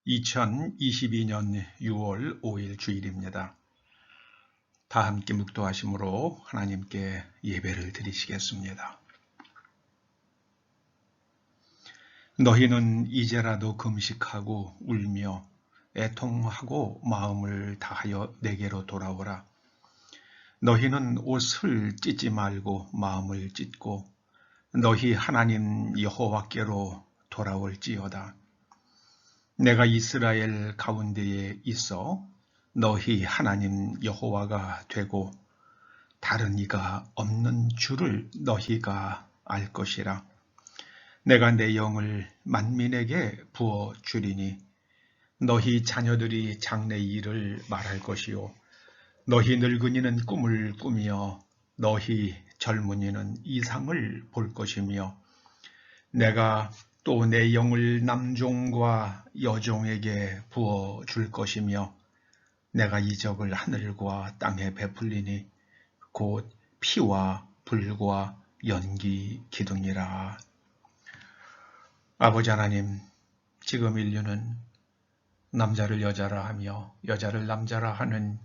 2022년 6월 5일 주일입니다. 다 함께 묵도하심으로 하나님께 예배를 드리시겠습니다. 너희는 이제라도 금식하고 울며 애통하고 마음을 다하여 내게로 돌아오라. 너희는 옷을 찢지 말고 마음을 찢고 너희 하나님 여호와께로 돌아올지어다. 내가 이스라엘 가운데에 있어 너희 하나님 여호와가 되고 다른 이가 없는 줄을 너희가 알 것이라. 내가 내 영을 만민에게 부어 주리니 너희 자녀들이 장래의 일을 말할 것이요 너희 늙은이는 꿈을 꾸며 너희 젊은이는 이상을 볼 것이며 내가 또 내 영을 남종과 여종에게 부어 줄 것이며 내가 이적을 하늘과 땅에 베풀리니 곧 피와 불과 연기 기둥이라. 아버지 하나님, 지금 인류는 남자를 여자라 하며 여자를 남자라 하는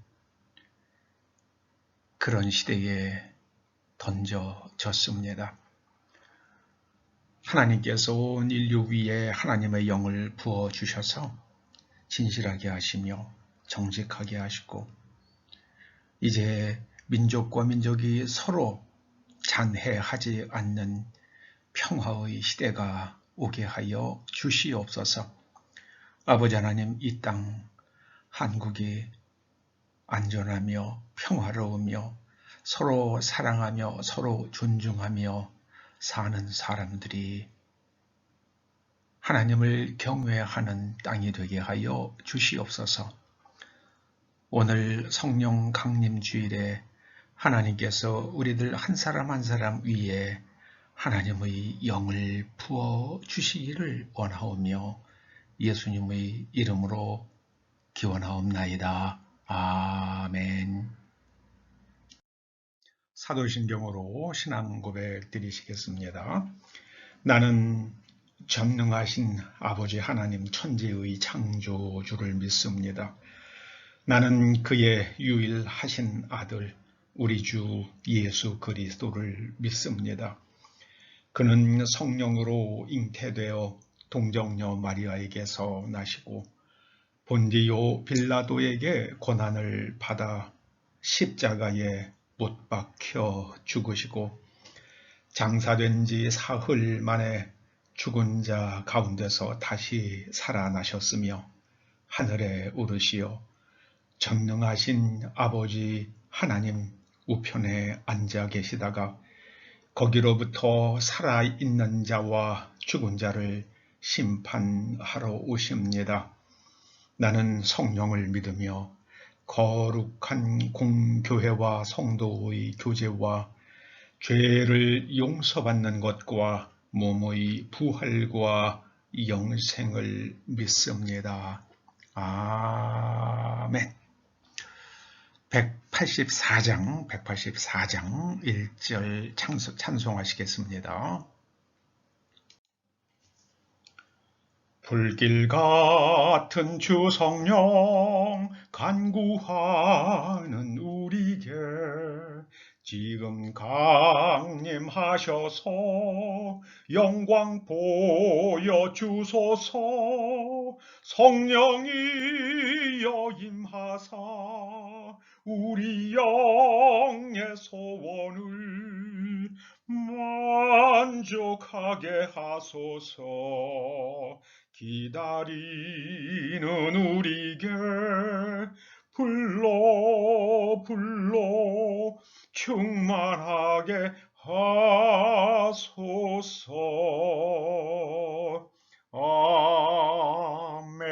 그런 시대에 던져졌습니다. 하나님께서 온 인류 위에 하나님의 영을 부어주셔서 진실하게 하시며 정직하게 하시고 이제 민족과 민족이 서로 잔해하지 않는 평화의 시대가 오게 하여 주시옵소서. 아버지 하나님, 이 땅 한국이 안전하며 평화로우며 서로 사랑하며 서로 존중하며 사는 사람들이 하나님을 경외하는 땅이 되게 하여 주시옵소서. 오늘 성령 강림 주일에 하나님께서 우리들 한 사람 한 사람 위에 하나님의 영을 부어 주시기를 원하오며 예수님의 이름으로 기원하옵나이다. 아멘. 사도신경으로 신앙 고백 드리시겠습니다. 나는 전능하신 아버지 하나님 천지의 창조주를 믿습니다. 나는 그의 유일하신 아들 우리 주 예수 그리스도를 믿습니다. 그는 성령으로 잉태되어 동정녀 마리아에게서 나시고 본디오 빌라도에게 고난을 받아 십자가에 못 박혀 죽으시고 장사된 지 사흘 만에 죽은 자 가운데서 다시 살아나셨으며 하늘에 오르시어 전능하신 아버지 하나님 우편에 앉아 계시다가 거기로부터 살아있는 자와 죽은 자를 심판하러 오십니다. 나는 성령을 믿으며 거룩한 공교회와 성도의 교제와 죄를 용서받는 것과 몸의 부활과 영생을 믿습니다. 아멘. 184장 1절 찬송하시겠습니다. 불길 같은 주 성령 간구하는 우리게 지금 강림하셔서 영광 보여주소서. 성령이여 임하사 우리 영의 소원을 만족하게 하소서. 기다리는 우리게 불러 충만하게 하소서. 아멘.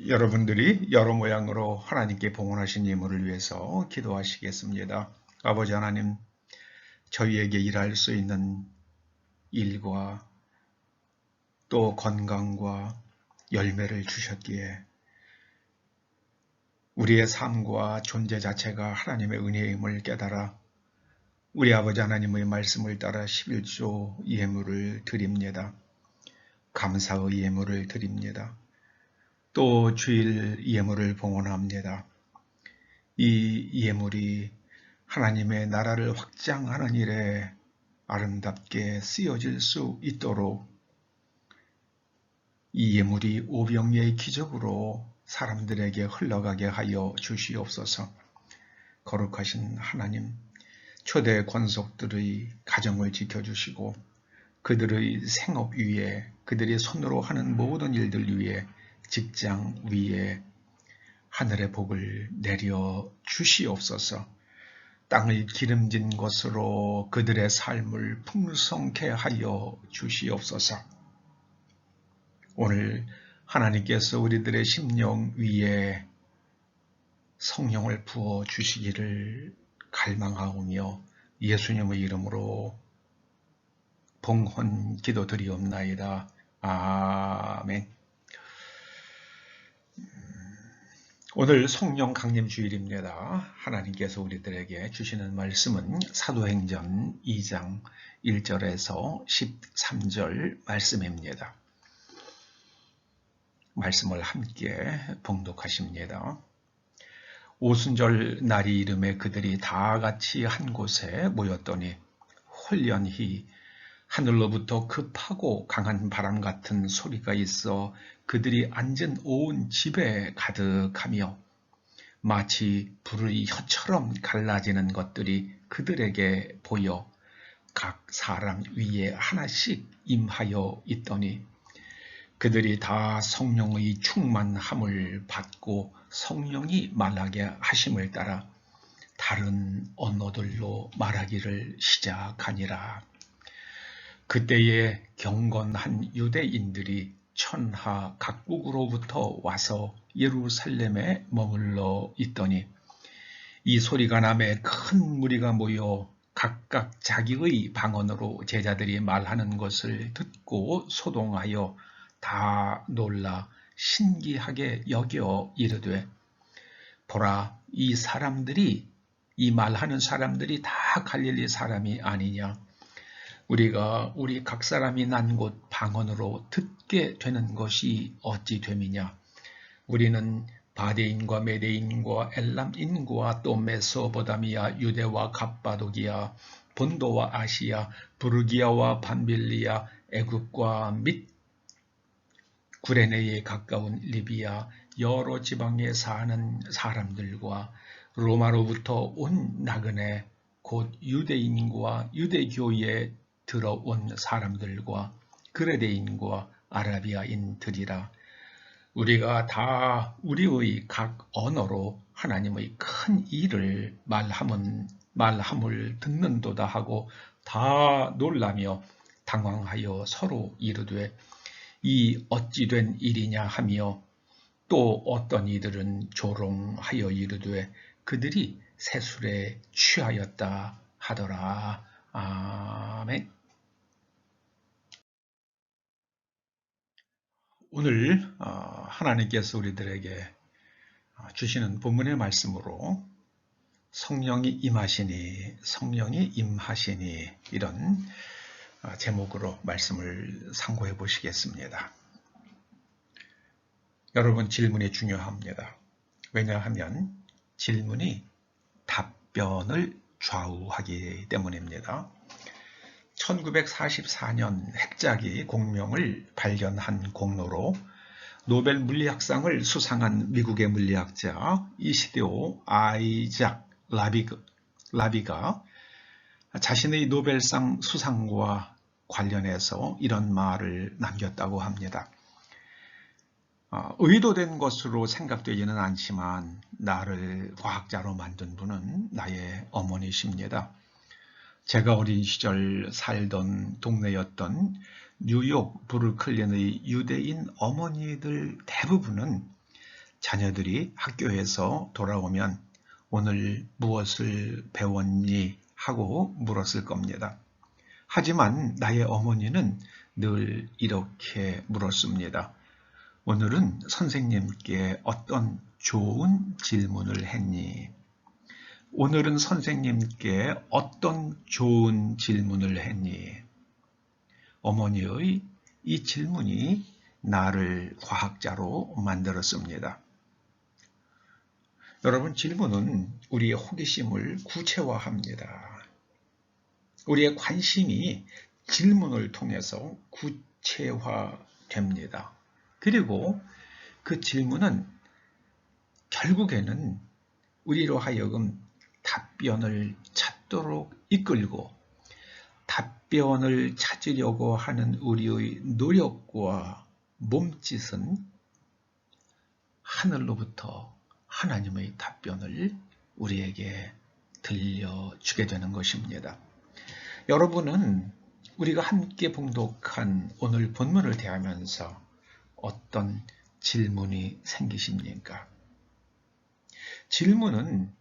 여러분들이 여러 모양으로 하나님께 봉헌하신 예물을 위해서 기도하시겠습니다. 아버지 하나님, 저희에게 일할 수 있는 일과 또 건강과 열매를 주셨기에 우리의 삶과 존재 자체가 하나님의 은혜임을 깨달아 우리 아버지 하나님의 말씀을 따라 11조 예물을 드립니다. 감사의 예물을 드립니다. 또 주일 예물을 봉헌합니다. 이 예물이 하나님의 나라를 확장하는 일에 아름답게 쓰여질 수 있도록 이 예물이 오병이의 기적으로 사람들에게 흘러가게 하여 주시옵소서. 거룩하신 하나님, 초대 권속들의 가정을 지켜주시고 그들의 생업 위에, 그들이 손으로 하는 모든 일들 위에, 직장 위에 하늘의 복을 내려 주시옵소서. 땅을 기름진 것으로 그들의 삶을 풍성케 하여 주시옵소서. 오늘 하나님께서 우리들의 심령 위에 성령을 부어 주시기를 갈망하오며 예수님의 이름으로 봉헌 기도드리옵나이다. 아멘. 오늘 성령 강림 주일입니다. 하나님께서 우리들에게 주시는 말씀은 사도행전 2장 1절에서 13절 말씀입니다. 말씀을 함께 봉독하십니다. 오순절 날이 이름에 그들이 다 같이 한 곳에 모였더니 홀연히 하늘로부터 급하고 강한 바람 같은 소리가 있어 그들이 앉은 온 집에 가득하며 마치 불의 혀처럼 갈라지는 것들이 그들에게 보여 각 사람 위에 하나씩 임하여 있더니 그들이 다 성령의 충만함을 받고 성령이 말하게 하심을 따라 다른 언어들로 말하기를 시작하니라. 그때에 경건한 유대인들이 천하 각국으로부터 와서 예루살렘에 머물러 있더니 이 소리가 나매 큰 무리가 모여 각각 자기의 방언으로 제자들이 말하는 것을 듣고 소동하여 다 놀라 신기하게 여겨 이르되 보라, 이 말하는 사람들이 다 갈릴리 사람이 아니냐. 우리가 우리 각 사람이 난 곳 방언으로 듣게 되는 것이 어찌 됨이냐. 우리는 바데인과 메데인과 엘람인과 또 메소보다미아, 유대와 갑바도기아, 본도와 아시아, 부르기아와 밤빌리아, 애굽과 및 구레네에 가까운 리비아, 여러 지방에 사는 사람들과 로마로부터 온 나그네, 곧 유대인과 유대교에 들어온 사람들과 그레데인과 아라비아인들이라. 우리가 다 우리의 각 언어로 하나님의 큰 일을 말함을 듣는도다 하고 다 놀라며 당황하여 서로 이르되 이 어찌 된 일이냐 하며 또 어떤 이들은 조롱하여 이르되 그들이 세술에 취하였다 하더라. 아멘. 오늘 하나님께서 우리들에게 주시는 본문의 말씀으로 성령이 임하시니 성령이 임하시니 이런 제목으로 말씀을 상고해 보시겠습니다. 여러분, 질문이 중요합니다. 왜냐하면 질문이 답변을 좌우하기 때문입니다. 1944년 핵자기 공명을 발견한 공로로 노벨 물리학상을 수상한 미국의 물리학자 이시디오 아이작 라비가 자신의 노벨상 수상과 관련해서 이런 말을 남겼다고 합니다. 의도된 것으로 생각되지는 않지만 나를 과학자로 만든 분은 나의 어머니십니다. 제가 어린 시절 살던 동네였던 뉴욕 브루클린의 유대인 어머니들 대부분은 자녀들이 학교에서 돌아오면 오늘 무엇을 배웠니? 하고 물었을 겁니다. 하지만 나의 어머니는 늘 이렇게 물었습니다. 오늘은 선생님께 어떤 좋은 질문을 했니? 오늘은 선생님께 어떤 좋은 질문을 했니? 어머니의 이 질문이 나를 과학자로 만들었습니다. 여러분, 질문은 우리의 호기심을 구체화합니다. 우리의 관심이 질문을 통해서 구체화됩니다. 그리고 그 질문은 결국에는 우리로 하여금 답변을 찾도록 이끌고 답변을 찾으려고 하는 우리의 노력과 몸짓은 하늘로부터 하나님의 답변을 우리에게 들려주게 되는 것입니다. 여러분은 우리가 함께 봉독한 오늘 본문을 대하면서 어떤 질문이 생기십니까? 질문은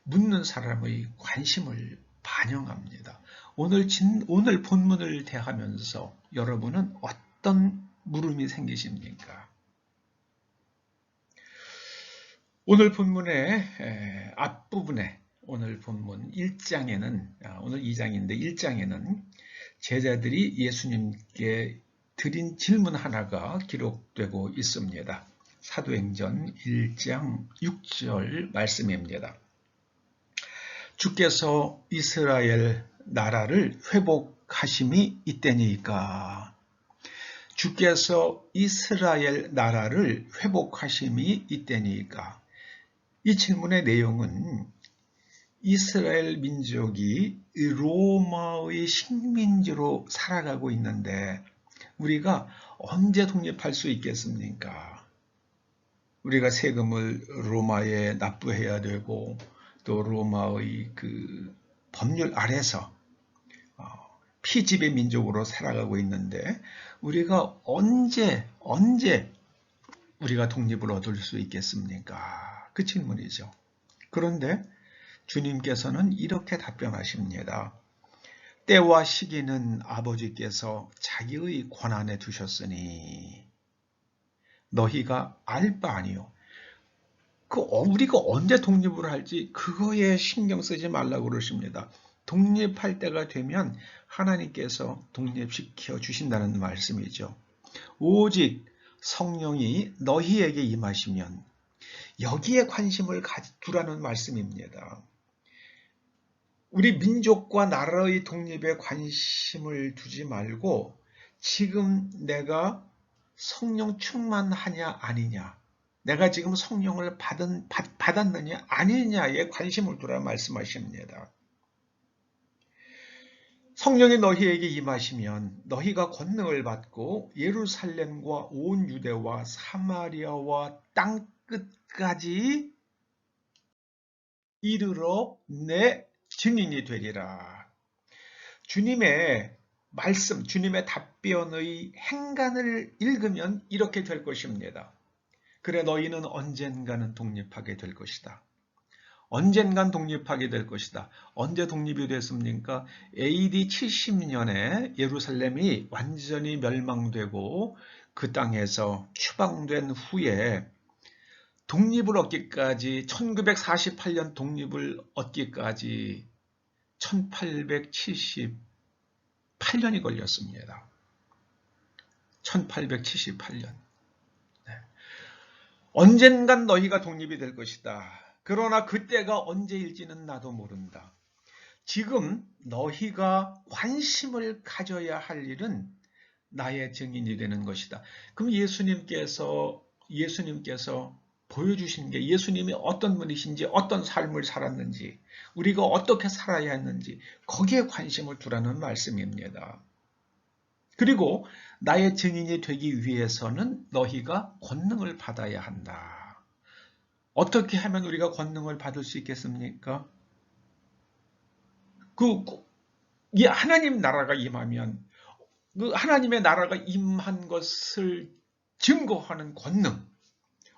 묻는 사람의 관심을 반영합니다. 오늘 본문을 대하면서 여러분은 어떤 물음이 생기십니까? 오늘 본문의 앞부분에 오늘 본문 1장에는 오늘 2장인데 1장에는 제자들이 예수님께 드린 질문 하나가 기록되고 있습니다. 사도행전 1장 6절 말씀입니다. 주께서 이스라엘 나라를 회복하심이 이때니까. 주께서 이스라엘 나라를 회복하심이 이때니까. 이 질문의 내용은 이스라엘 민족이 로마의 식민지로 살아가고 있는데 우리가 언제 독립할 수 있겠습니까? 우리가 세금을 로마에 납부해야 되고 또 로마의 그 법률 아래서 피지배 민족으로 살아가고 있는데 우리가 언제 우리가 독립을 얻을 수 있겠습니까? 그 질문이죠. 그런데 주님께서는 이렇게 답변하십니다. 때와 시기는 아버지께서 자기의 권한에 두셨으니 너희가 알 바 아니요. 우리가 언제 독립을 할지 그거에 신경 쓰지 말라고 그러십니다. 독립할 때가 되면 하나님께서 독립시켜 주신다는 말씀이죠. 오직 성령이 너희에게 임하시면 여기에 관심을 두라는 말씀입니다. 우리 민족과 나라의 독립에 관심을 두지 말고 지금 내가 성령 충만하냐 아니냐, 내가 지금 성령을 받았느냐 아니냐에 관심을 두라 말씀하십니다. 성령이 너희에게 임하시면 너희가 권능을 받고 예루살렘과 온 유대와 사마리아와 땅끝까지 이르러 내 증인이 되리라. 주님의 말씀, 주님의 답변의 행간을 읽으면 이렇게 될 것입니다. 그래 너희는 언젠가는 독립하게 될 것이다. 언젠간 독립하게 될 것이다. 언제 독립이 됐습니까? AD 70년에 예루살렘이 완전히 멸망되고 그 땅에서 추방된 후에 독립을 얻기까지 1948년 독립을 얻기까지 1878년이 걸렸습니다. 1878년. 네. 언젠간 너희가 독립이 될 것이다. 그러나 그때가 언제일지는 나도 모른다. 지금 너희가 관심을 가져야 할 일은 나의 증인이 되는 것이다. 그럼 예수님께서 보여주신 게 예수님이 어떤 분이신지 어떤 삶을 살았는지 우리가 어떻게 살아야 했는지 거기에 관심을 두라는 말씀입니다. 그리고 나의 증인이 되기 위해서는 너희가 권능을 받아야 한다. 어떻게 하면 우리가 권능을 받을 수 있겠습니까? 이 하나님 나라가 임하면 그 하나님의 나라가 임한 것을 증거하는 권능.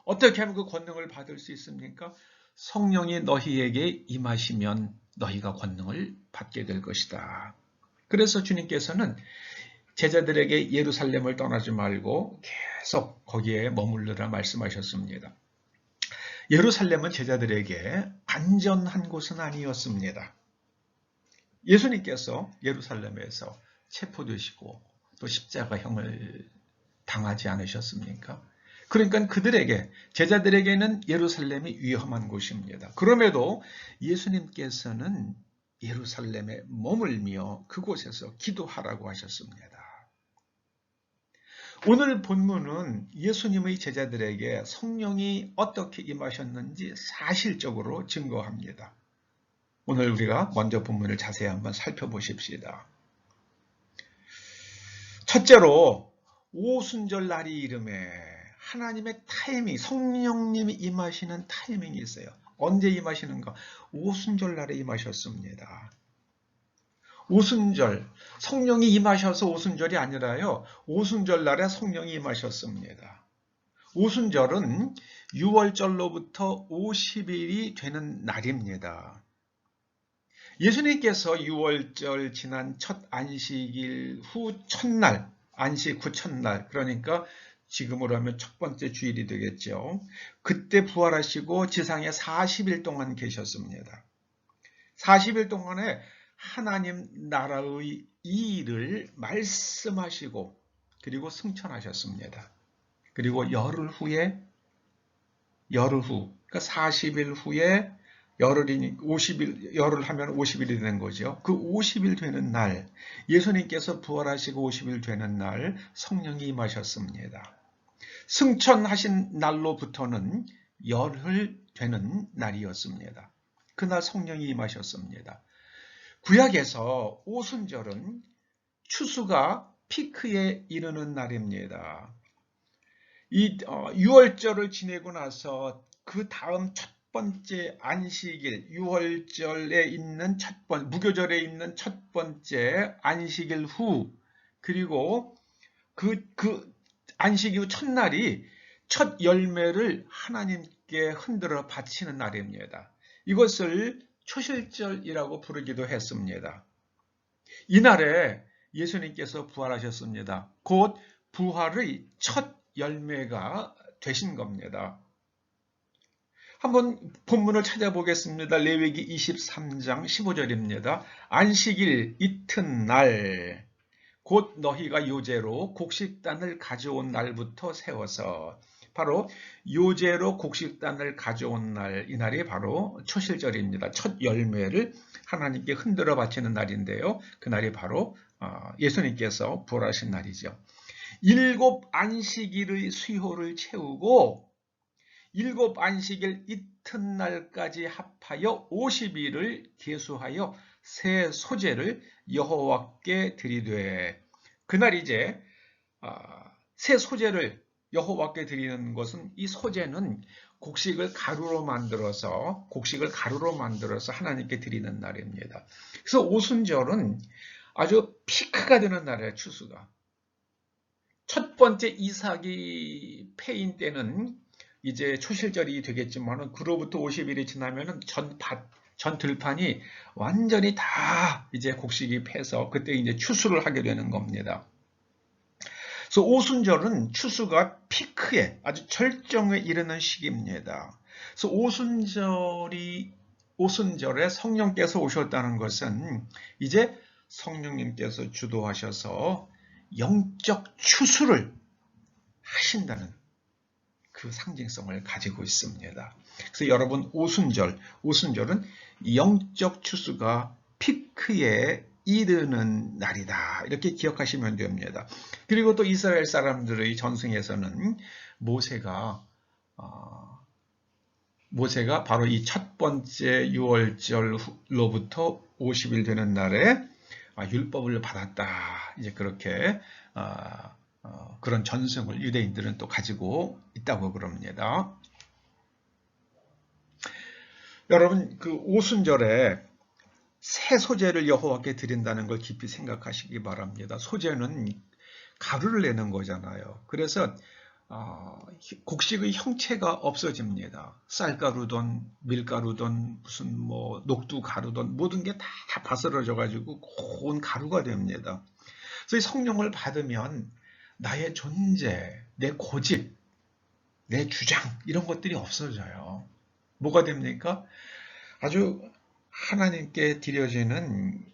어떻게 하면 그 권능을 받을 수 있습니까? 성령이 너희에게 임하시면 너희가 권능을 받게 될 것이다. 그래서 주님께서는 제자들에게 예루살렘을 떠나지 말고 계속 거기에 머물르라 말씀하셨습니다. 예루살렘은 제자들에게 안전한 곳은 아니었습니다. 예수님께서 예루살렘에서 체포되시고 또 십자가형을 당하지 않으셨습니까? 그러니까 그들에게, 제자들에게는 예루살렘이 위험한 곳입니다. 그럼에도 예수님께서는 예루살렘에 머물며 그곳에서 기도하라고 하셨습니다. 오늘 본문은 예수님의 제자들에게 성령이 어떻게 임하셨는지 사실적으로 증거합니다. 오늘 우리가 먼저 본문을 자세히 한번 살펴보십시다. 첫째로 오순절 날이 이름에 하나님의 타이밍, 성령님이 임하시는 타이밍이 있어요. 언제 임하시는가? 오순절 날에 임하셨습니다. 오순절, 성령이 임하셔서 오순절이 아니라요, 오순절 날에 성령이 임하셨습니다. 오순절은 6월절로부터 50일이 되는 날입니다. 예수님께서 6월절 지난 첫 안식일 후 첫날, 안식 후 첫날, 그러니까 지금으로 하면 첫 번째 주일이 되겠죠. 그때 부활하시고 지상에 40일 동안 계셨습니다. 40일 동안에 하나님 나라의 이 일을 말씀하시고 그리고 승천하셨습니다. 그리고 열흘 후, 그러니까 40일 후에 열흘이니 50일, 열흘 하면 50일이 되는 거죠. 그 50일 되는 날, 예수님께서 부활하시고 50일 되는 날 성령이 임하셨습니다. 승천하신 날로부터는 열흘 되는 날이었습니다. 그날 성령이 임하셨습니다. 구약에서 오순절은 추수가 피크에 이르는 날입니다. 이 6월절을 지내고 나서 그 다음 첫 번째 안식일, 6월절에 있는 무교절에 있는 첫 번째 안식일 후, 그리고 그 안식 이후 첫날이 첫 열매를 하나님께 흔들어 바치는 날입니다. 이것을 초실절이라고 부르기도 했습니다. 이날에 예수님께서 부활하셨습니다. 곧 부활의 첫 열매가 되신 겁니다. 한번 본문을 찾아보겠습니다. 레위기 23장 15절입니다. 안식일 이튿날 곧 너희가 요제로 곡식단을 가져온 날부터 세워서, 바로 요제로 곡식단을 가져온 날, 이날이 바로 초실절입니다. 첫 열매를 하나님께 흔들어 바치는 날인데요. 그날이 바로 예수님께서 부활하신 날이죠. 7 안식일의 수요를 채우고 7 안식일 이튿날까지 합하여 50일을 계수하여 새 소제를 여호와께 드리되, 그날 이제 새 소제를 여호와께 드리는 것은, 이 소제는 곡식을 가루로 만들어서 하나님께 드리는 날입니다. 그래서 오순절은 아주 피크가 되는 날이에요. 추수가. 첫 번째 이삭이 패인 때는 이제 초실절이 되겠지만, 그로부터 50일이 지나면 전 들판이 완전히 다 이제 곡식이 패서 그때 이제 추수를 하게 되는 겁니다. 그래서 오순절은 추수가 피크에, 아주 절정에 이르는 시기입니다. 그래서 오순절에 성령께서 오셨다는 것은 이제 성령님께서 주도하셔서 영적 추수를 하신다는 그 상징성을 가지고 있습니다. 그래서 여러분, 오순절은 영적 추수가 피크에 이르는 날이다, 이렇게 기억하시면 됩니다. 그리고 또 이스라엘 사람들의 전승에서는 모세가 바로 이 첫 번째 6월절로부터 50일 되는 날에 율법을 받았다, 이제 그렇게 그런 전승을 유대인들은 또 가지고 있다고 그럽니다. 여러분, 그 오순절에 새 소제를 여호와께 드린다는 걸 깊이 생각하시기 바랍니다. 소제는 가루를 내는 거잖아요. 그래서 곡식의 형체가 없어집니다. 쌀가루든 밀가루든 무슨 녹두가루든 모든 게 다 바스러져 가지고 고운 가루가 됩니다. 그래서 성령을 받으면 나의 존재, 내 고집, 내 주장, 이런 것들이 없어져요. 뭐가 됩니까? 아주 하나님께 드려지는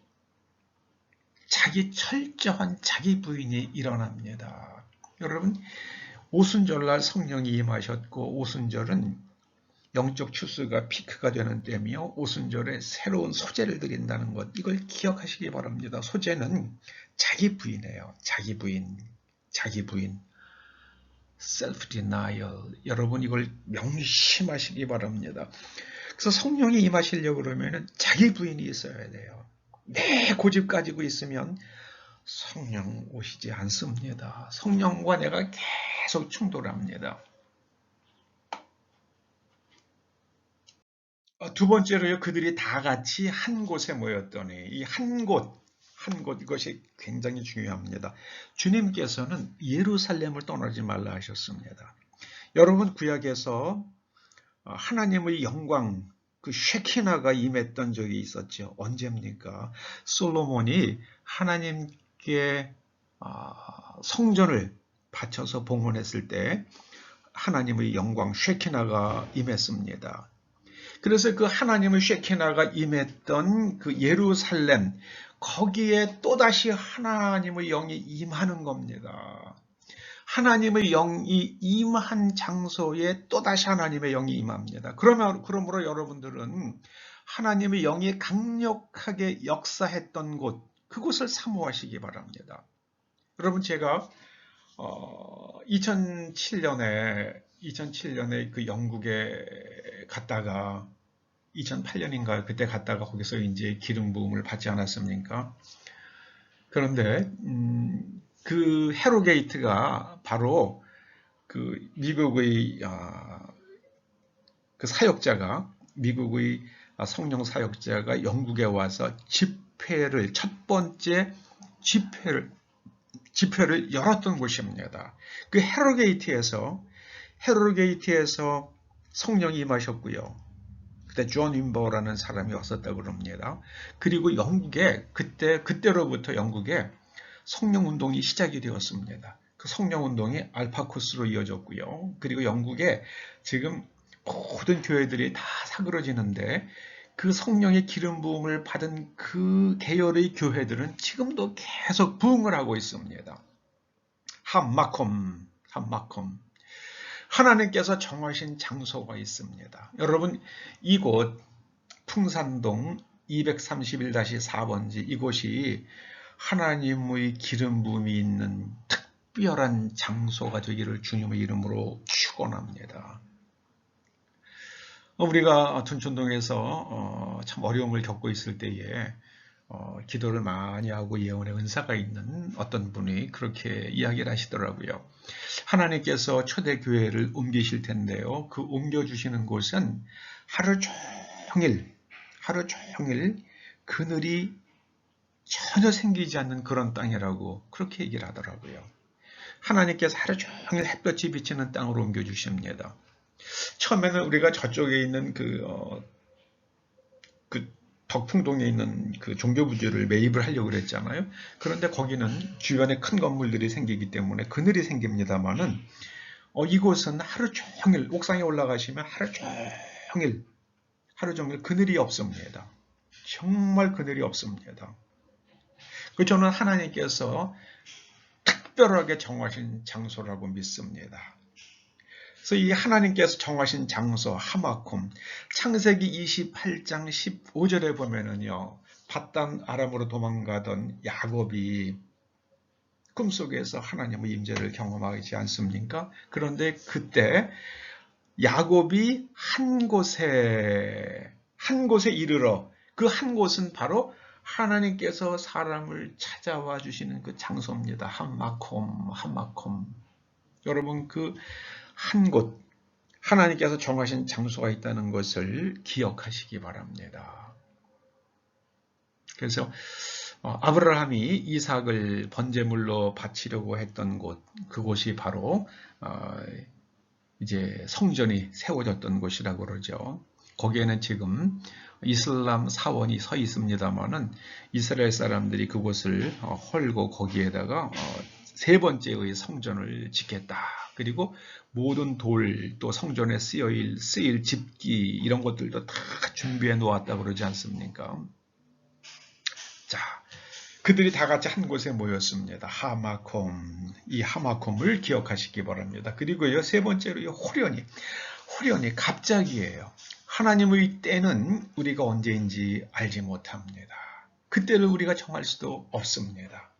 자기 철저한 자기 부인이 일어납니다. 여러분, 오순절날 성령이 임하셨고, 오순절은 영적 추수가 피크가 되는 때며 오순절에 새로운 소재를 드린다는 것, 이걸 기억하시기 바랍니다. 소재는 자기 부인이에요. 자기 부인. self-denial. 여러분, 이걸 명심하시기 바랍니다. 그래서 성령이 임하시려고 그러면 자기 부인이 있어야 돼요. 내 고집 가지고 있으면 성령 오시지 않습니다. 성령과 내가 계속 충돌합니다. 두 번째로요, 그들이 다 같이 한 곳에 모였더니, 이 한 곳, 이것이 굉장히 중요합니다. 주님께서는 예루살렘을 떠나지 말라 하셨습니다. 여러분, 구약에서 하나님의 영광, 그 쉐키나가 임했던 적이 있었죠. 언제입니까? 솔로몬이 하나님께 성전을 바쳐서 봉헌했을 때 하나님의 영광 쉐키나가 임했습니다. 그래서 그 하나님의 쉐키나가 임했던 그 예루살렘, 거기에 또다시 하나님의 영이 임하는 겁니다. 하나님의 영이 임한 장소에 또다시 하나님의 영이 임합니다. 그러므로 여러분들은 하나님의 영이 강력하게 역사했던 곳, 그곳을 사모하시기 바랍니다. 여러분, 제가 2007년에 그 영국에 갔다가 2008년인가요? 그때 갔다가 거기서 이제 기름 부음을 받지 않았습니까? 그런데 그 헤로게이트가 바로 그 미국의 그 사역자가, 미국의 성령 사역자가 영국에 와서 첫 번째 집회를 열었던 곳입니다. 그 헤로게이트에서 성령이 임하셨고요. 그때 존 윈버라는 사람이 왔었다고 그럽니다. 그리고 그때로부터 영국에 성령운동이 시작이 되었습니다. 그 성령운동이 알파쿠스로 이어졌고요. 그리고 영국에 지금 모든 교회들이 다 사그러지는데 그 성령의 기름 부음을 받은 그 계열의 교회들은 지금도 계속 부흥을 하고 있습니다. 함마콤. 하나님께서 정하신 장소가 있습니다. 여러분, 이곳 풍산동 231-4번지 이곳이 하나님의 기름 부음이 있는 특별한 장소가 되기를 주님의 이름으로 축원합니다. 우리가 둔촌동에서 참 어려움을 겪고 있을 때에 기도를 많이 하고 예언의 은사가 있는 어떤 분이 그렇게 이야기를 하시더라고요. 하나님께서 초대교회를 옮기실 텐데요. 그 옮겨주시는 곳은 하루 종일 그늘이 전혀 생기지 않는 그런 땅이라고 그렇게 얘기를 하더라고요. 하나님께서 하루 종일 햇볕이 비치는 땅으로 옮겨주십니다. 처음에는 우리가 저쪽에 있는 그 덕풍동에 있는 그 종교부지를 매입을 하려고 그랬잖아요. 그런데 거기는 주변에 큰 건물들이 생기기 때문에 그늘이 생깁니다만은 이곳은 하루 종일 옥상에 올라가시면 하루 종일 그늘이 없습니다. 정말 그늘이 없습니다. 저는 하나님께서 특별하게 정하신 장소라고 믿습니다. 그래서 이 하나님께서 정하신 장소 하마콤, 창세기 28장 15절에 보면은요, 밧단 아람으로 도망가던 야곱이 꿈속에서 하나님의 임재를 경험하지 않습니까? 그런데 그때 야곱이 한 곳에 이르러, 그 한 곳은 바로 하나님께서 사람을 찾아와 주시는 그 장소입니다. 하마콤. 여러분, 그 한 곳, 하나님께서 정하신 장소가 있다는 것을 기억하시기 바랍니다. 그래서 아브라함이 이삭을 번제물로 바치려고 했던 곳, 그곳이 바로 이제 성전이 세워졌던 곳이라고 그러죠. 거기에는 지금 이슬람 사원이 서 있습니다만은 이스라엘 사람들이 그곳을 헐고 거기에다가 세 번째의 성전을 짓겠다. 그리고 모든 돌, 또 성전에 쓰일 집기 이런 것들도 다 준비해 놓았다고 그러지 않습니까? 자, 그들이 다 같이 한 곳에 모였습니다. 하마콤, 이 하마콤을 기억하시기 바랍니다. 그리고요, 세 번째로요, 호련히 갑자기예요. 하나님의 때는 우리가 언제인지 알지 못합니다. 그때를 우리가 정할 수도 없습니다.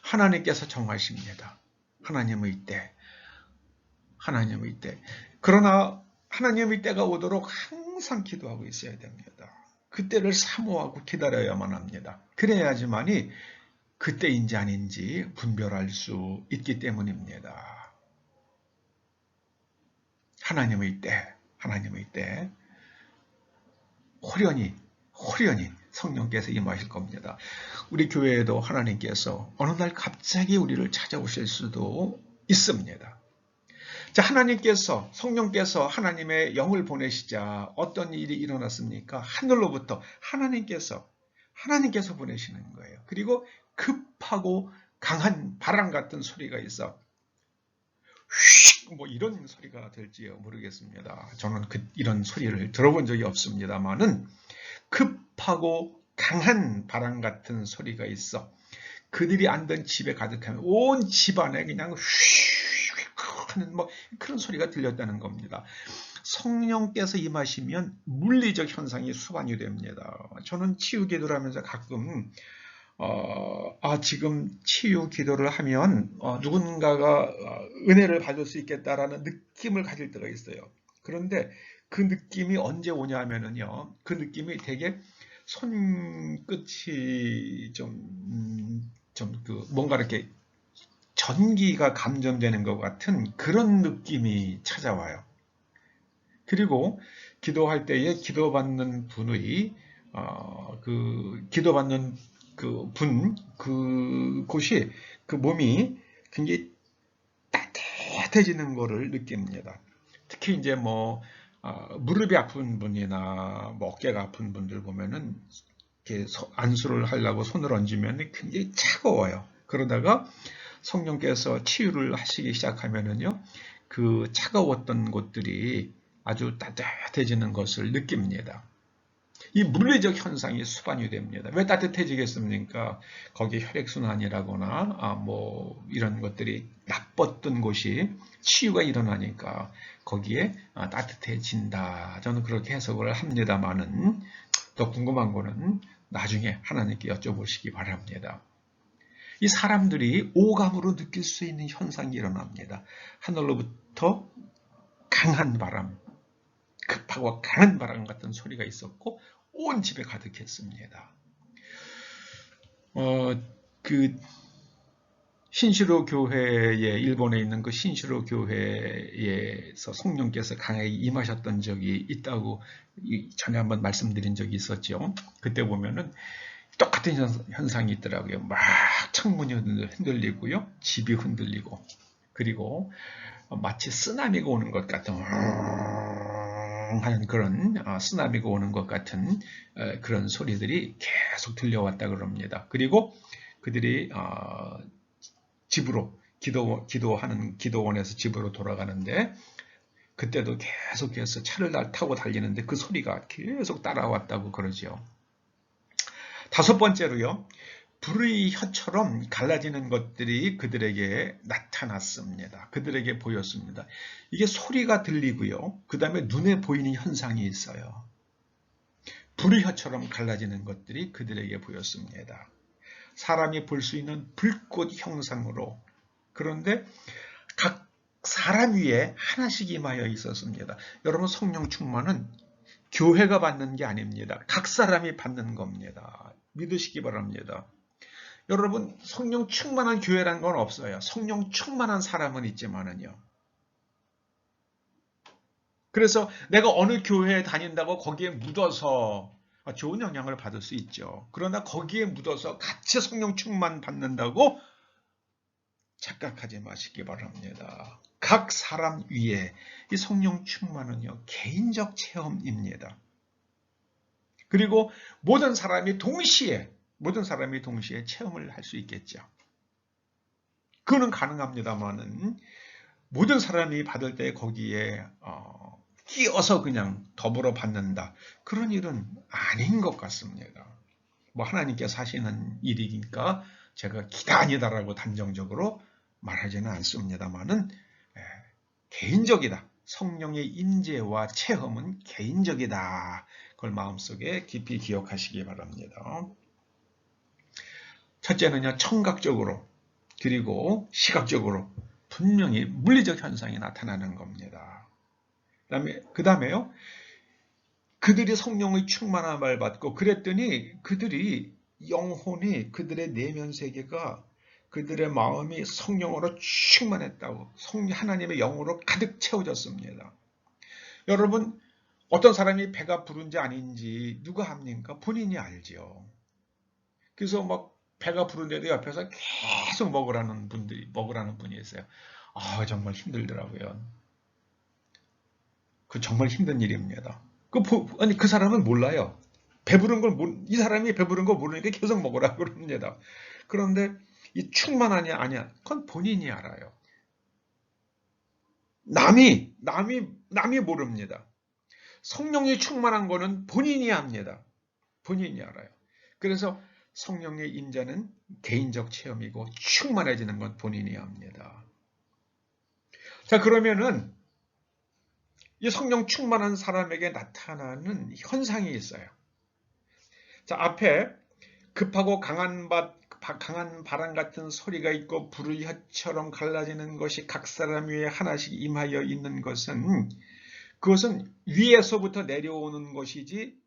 하나님께서 정하십니다. 하나님의 때. 그러나 하나님의 때가 오도록 항상 기도하고 있어야 됩니다. 그때를 사모하고 기다려야만 합니다. 그래야지만이 그때인지 아닌지 분별할 수 있기 때문입니다. 하나님의 때 호련히 성령께서 임하실 겁니다. 우리 교회에도 하나님께서 어느 날 갑자기 우리를 찾아오실 수도 있습니다. 자, 성령께서 하나님의 영을 보내시자 어떤 일이 일어났습니까? 하늘로부터 하나님께서 보내시는 거예요. 그리고 급하고 강한 바람 같은 소리가 있어. 휙! 뭐 이런 소리가 될지 모르겠습니다. 저는 이런 소리를 들어본 적이 없습니다만은 급하고 강한 바람 같은 소리가 있어. 그들이 앉은 집에 가득하면 온 집안에 그냥 휙 하는 뭐 그런 소리가 들렸다는 겁니다. 성령께서 임하시면 물리적 현상이 수반이 됩니다. 저는 치유 기도를 하면서 가끔 지금 치유 기도를 하면 누군가가 은혜를 받을 수 있겠다라는 느낌을 가질 때가 있어요. 그런데 그 느낌이 언제 오냐면은요, 그 느낌이 되게 손끝이 뭔가 이렇게 전기가 감전되는 것 같은 그런 느낌이 찾아와요. 그리고 기도할 때에 기도받는 분의 기도받는 그곳이 그 몸이 굉장히 따뜻해지는 것을 느낍니다. 특히 이제 무릎이 아픈 분이나 어깨가 아픈 분들 보면은 이렇게 안수를 하려고 손을 얹으면 굉장히 차가워요. 그러다가 성령께서 치유를 하시기 시작하면은요, 그 차가웠던 곳들이 아주 따뜻해지는 것을 느낍니다. 이 물리적 현상이 수반이 됩니다. 왜 따뜻해지겠습니까? 거기 혈액순환이라거나 이런 것들이 나빴던 곳이 치유가 일어나니까 거기에 따뜻해진다. 저는 그렇게 해석을 합니다만은 더 궁금한 거는 나중에 하나님께 여쭤보시기 바랍니다. 이 사람들이 오감으로 느낄 수 있는 현상이 일어납니다. 하늘로부터 강한 바람, 급하고 강한 바람 같은 소리가 있었고 온 집에 가득했습니다. 신시로 교회에 일본에 있는 그 신시로 교회에서 성령께서 강하게 임하셨던 적이 있다고 전에 한번 말씀드린 적이 있었죠. 그때 보면은 똑같은 현상이 있더라고요. 막 창문이 흔들리고요, 집이 흔들리고, 그리고 마치 쓰나미가 오는 것 같은 하는 그런 쓰나미가 오는 것 같은 그런 소리들이 계속 들려왔다 그럽니다. 그리고 그들이 집으로 기도하는 기도원에서 집으로 돌아가는데 그때도 계속해서 차를 타고 달리는데 그 소리가 계속 따라왔다고 그러죠. 다섯 번째로요, 불의 혀처럼 갈라지는 것들이 그들에게 나타났습니다. 그들에게 보였습니다. 이게 소리가 들리고요, 그 다음에 눈에 보이는 현상이 있어요. 불의 혀처럼 갈라지는 것들이 그들에게 보였습니다. 사람이 볼 수 있는 불꽃 형상으로, 그런데 각 사람 위에 하나씩 임하여 있었습니다. 여러분, 성령 충만은 교회가 받는 게 아닙니다. 각 사람이 받는 겁니다. 믿으시기 바랍니다. 여러분, 성령 충만한 교회란 건 없어요. 성령 충만한 사람은 있지만은요. 그래서 내가 어느 교회에 다닌다고 거기에 묻어서 좋은 영향을 받을 수 있죠. 그러나 거기에 묻어서 같이 성령 충만 받는다고 착각하지 마시기 바랍니다. 각 사람 위에 이 성령 충만은요, 개인적 체험입니다. 그리고 모든 사람이 동시에 체험을 할 수 있겠죠. 그거는 가능합니다만은 모든 사람이 받을 때 거기에 끼어서 그냥 더불어 받는다. 그런 일은 아닌 것 같습니다. 뭐 하나님께서 하시는 일이니까 제가 기단이다라고 단정적으로 말하지는 않습니다만은 개인적이다. 성령의 임재와 체험은 개인적이다. 그걸 마음속에 깊이 기억하시기 바랍니다. 첫째는요, 청각적으로 그리고 시각적으로 분명히 물리적 현상이 나타나는 겁니다. 그 다음에요, 그들이 성령의 충만함을 받고 그랬더니 그들이 영혼이 그들의 내면 세계가 그들의 마음이 성령으로 충만했다고 하나님의 영으로 가득 채워졌습니다. 여러분 어떤 사람이 배가 부른지 아닌지 누가 합니까? 본인이 알죠. 그래서 막 배가 부른데도 옆에서 계속 먹으라는 분이 있어요. 정말 힘들더라고요. 그 정말 힘든 일입니다. 그 사람은 몰라요. 이 사람이 배부른 걸 모르니까 계속 먹으라고 그럽니다. 그런데 이 충만하냐 아니야, 그건 본인이 알아요. 남이 모릅니다. 성령이 충만한 거는 본인이 압니다. 본인이 알아요. 그래서 성령의 임재는 개인적 체험이고 충만해지는 건 본인이 압니다. 자, 그러면은 이 성령 충만한 사람에게 나타나는 현상이 있어요. 자, 앞에 급하고 강한 바람 같은 소리가 있고 불의 혀처럼 갈라지는 것이 각 사람 위에 하나씩 임하여 있는 것은 그것은 위에서부터 내려오는 것이지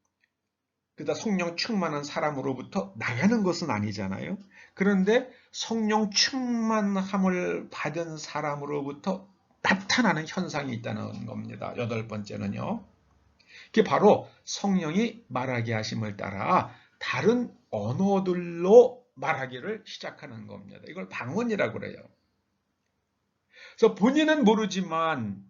그다 성령 충만한 사람으로부터 나가는 것은 아니잖아요. 그런데 성령 충만함을 받은 사람으로부터 나타나는 현상이 있다는 겁니다. 여덟 번째는요. 그게 바로 성령이 말하게 하심을 따라 다른 언어들로 말하기를 시작하는 겁니다. 이걸 방언이라고 그래요. 그래서 본인은 모르지만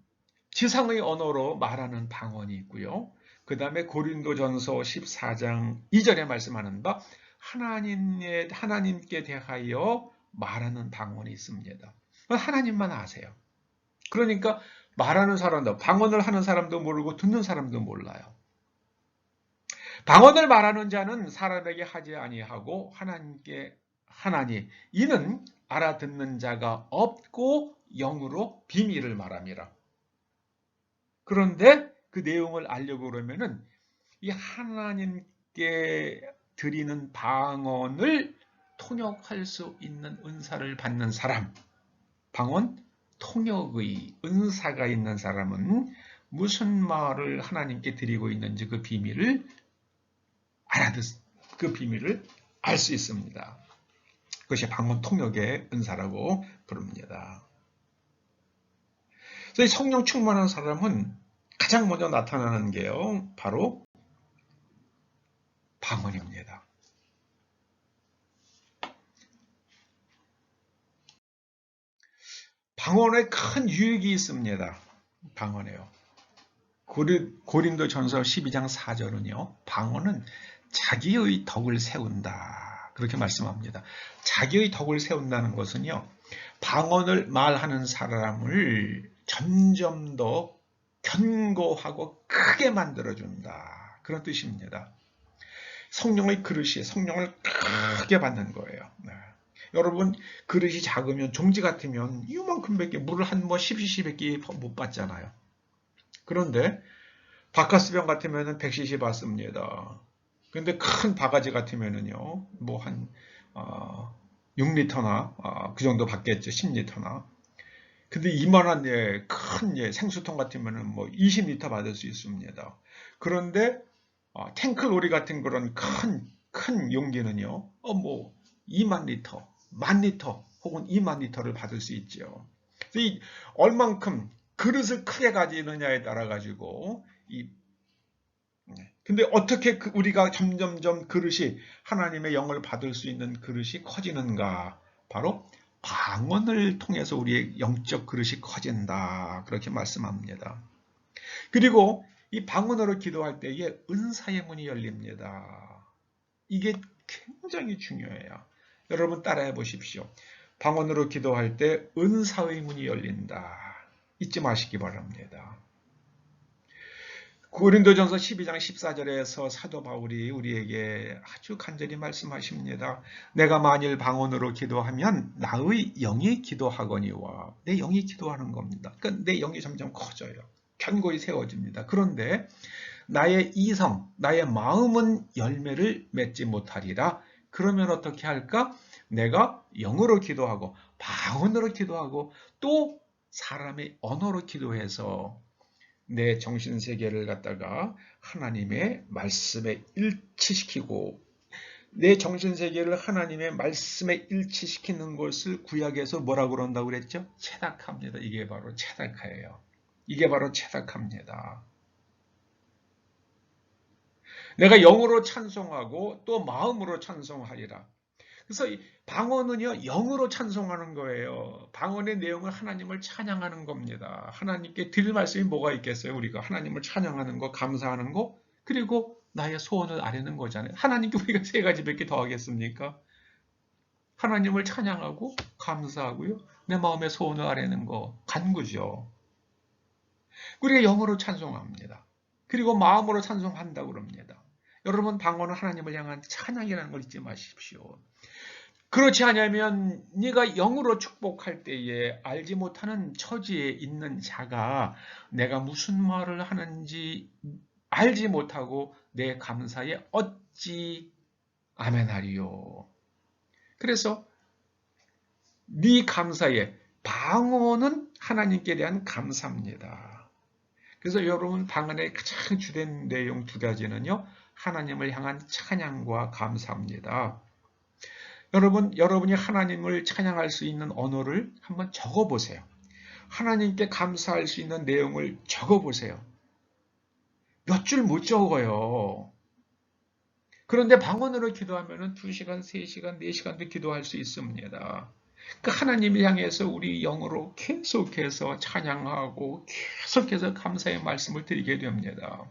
지상의 언어로 말하는 방언이 있고요. 그 다음에 고린도전서 14장 2절에 말씀하는 바 하나님께 대하여 말하는 방언이 있습니다. 하나님만 아세요. 그러니까 말하는 사람도, 방언을 하는 사람도 모르고 듣는 사람도 몰라요. 방언을 말하는 자는 사람에게 하지 아니하고 하나님께 하나니 이는 알아듣는 자가 없고 영으로 비밀을 말함이라. 그런데 그 내용을 알려고 그러면은 이 하나님께 드리는 방언을 통역할 수 있는 은사를 받는 사람, 방언 통역의 은사가 있는 사람은 무슨 말을 하나님께 드리고 있는지 그 비밀을 알 수 있습니다. 그것이 방언 통역의 은사라고 부릅니다. 그래서 이 성령 충만한 사람은 가장 먼저 나타나는 게요, 바로 방언입니다. 방언에 큰 유익이 있습니다. 방언에요. 고린도전서 12장 4절은요. 방언은 자기의 덕을 세운다. 그렇게 말씀합니다. 자기의 덕을 세운다는 것은요. 방언을 말하는 사람을 점점 더 견고하고 크게 만들어준다. 그런 뜻입니다. 성령의 그릇이 성령을 크게 받는 거예요. 네. 여러분 그릇이 작으면 종지 같으면 이만큼밖에 물을 한 10cc밖에 못 받잖아요. 그런데 바카스병 같으면 100cc 받습니다. 그런데 큰 바가지 같으면은요, 뭐 한 6리터나 그 정도 받겠죠. 10리터나. 근데 이만한 큰 생수통 같으면은 뭐 20리터 받을 수 있습니다. 그런데 탱크로리 같은 그런 큰 용기는요, 뭐 2만 리터, 1만 리터 혹은 2만 리터를 받을 수 있죠. 이 얼만큼 그릇을 크게 가지느냐에 따라 가지고 근데 어떻게 우리가 점점점 그릇이 하나님의 영을 받을 수 있는 그릇이 커지는가? 바로 방언을 통해서 우리의 영적 그릇이 커진다. 그렇게 말씀합니다. 그리고 이 방언으로 기도할 때에 은사의 문이 열립니다. 이게 굉장히 중요해요. 여러분 따라해 보십시오. 방언으로 기도할 때 은사의 문이 열린다. 잊지 마시기 바랍니다. 고린도전서 12장 14절에서 사도 바울이 우리에게 아주 간절히 말씀하십니다. 내가 만일 방언으로 기도하면 나의 영이 기도하거니와. 내 영이 기도하는 겁니다. 그러니까 내 영이 점점 커져요. 견고히 세워집니다. 그런데 나의 이성, 나의 마음은 열매를 맺지 못하리라. 그러면 어떻게 할까? 내가 영으로 기도하고 방언으로 기도하고 또 사람의 언어로 기도해서 내 정신세계를 갖다가 하나님의 말씀에 일치시키고 내 정신세계를 하나님의 말씀에 일치시키는 것을 구약에서 뭐라고 그런다고 그랬죠? 체닥합니다. 이게 바로 체닥하예요. 이게 바로 체닥합니다. 내가 영으로 찬송하고 또 마음으로 찬송하리라. 그래서 방언은요, 영으로 찬송하는 거예요. 방언의 내용은 하나님을 찬양하는 겁니다. 하나님께 드릴 말씀이 뭐가 있겠어요? 우리가 하나님을 찬양하는 거, 감사하는 거, 그리고 나의 소원을 아뢰는 거잖아요. 하나님께 우리가 세 가지밖에 더 하겠습니까? 하나님을 찬양하고 감사하고요. 내 마음의 소원을 아뢰는 거, 간구죠. 우리가 영으로 찬송합니다. 그리고 마음으로 찬송한다고 그럽니다. 여러분, 방언은 하나님을 향한 찬양이라는 걸 잊지 마십시오. 그렇지 않으면 네가 영으로 축복할 때에 알지 못하는 처지에 있는 자가 내가 무슨 말을 하는지 알지 못하고 내 감사에 어찌 아멘하리요. 그래서 네 감사에 방언은 하나님께 대한 감사입니다. 그래서 여러분 방언의 가장 주된 내용 두 가지는요. 하나님을 향한 찬양과 감사입니다. 여러분이 하나님을 찬양할 수 있는 언어를 한번 적어보세요. 하나님께 감사할 수 있는 내용을 적어보세요. 몇 줄 못 적어요. 그런데 방언으로 기도하면 2시간, 3시간, 4시간도 기도할 수 있습니다. 그 하나님을 향해서 우리 영으로 계속해서 찬양하고 계속해서 감사의 말씀을 드리게 됩니다.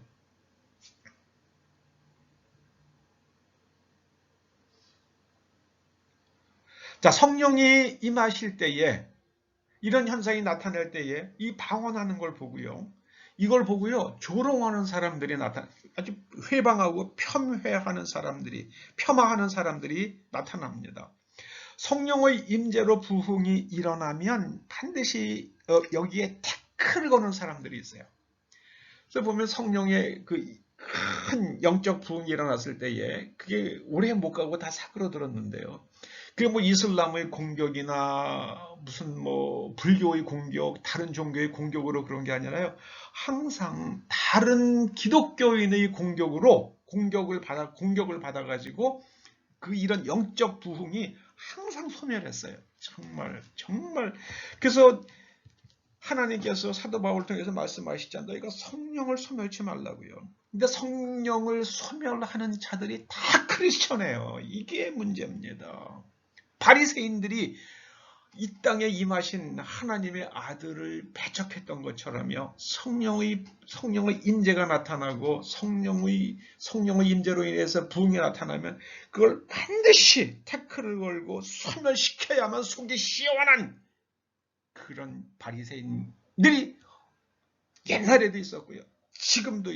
자, 성령이 임하실 때에 이런 현상이 나타날 때에 이 방언하는 걸 보고요. 이걸 보고요. 조롱하는 사람들이 아주 회방하고 폄훼하는 사람들이, 폄하하는 사람들이 나타납니다. 성령의 임재로 부흥이 일어나면 반드시 여기에 태클을 거는 사람들이 있어요. 그래서 보면 성령의 그 큰 영적 부흥이 일어났을 때에 그게 오래 못 가고 다 사그러들었는데요. 그게 뭐 이슬람의 공격이나 무슨 뭐 불교의 공격, 다른 종교의 공격으로 그런 게 아니라요. 항상 다른 기독교인의 공격을 받아가지고 그 이런 영적 부흥이 항상 소멸했어요. 정말. 그래서 하나님께서 사도 바울을 통해서 말씀하시잖아요. 너희가 성령을 소멸치 말라고요. 근데 성령을 소멸하는 자들이 다 크리스천이에요. 이게 문제입니다. 바리새인들이 이 땅에 임하신 하나님의 아들을 배척했던 것처럼요. 성령의 임재가 나타나고 성령의 임재로 인해서 부흥이 나타나면 그걸 반드시 태클을 걸고 소멸시켜야만 속이 시원한 그런 바리새인들이 옛날에도 있었고요. 지금도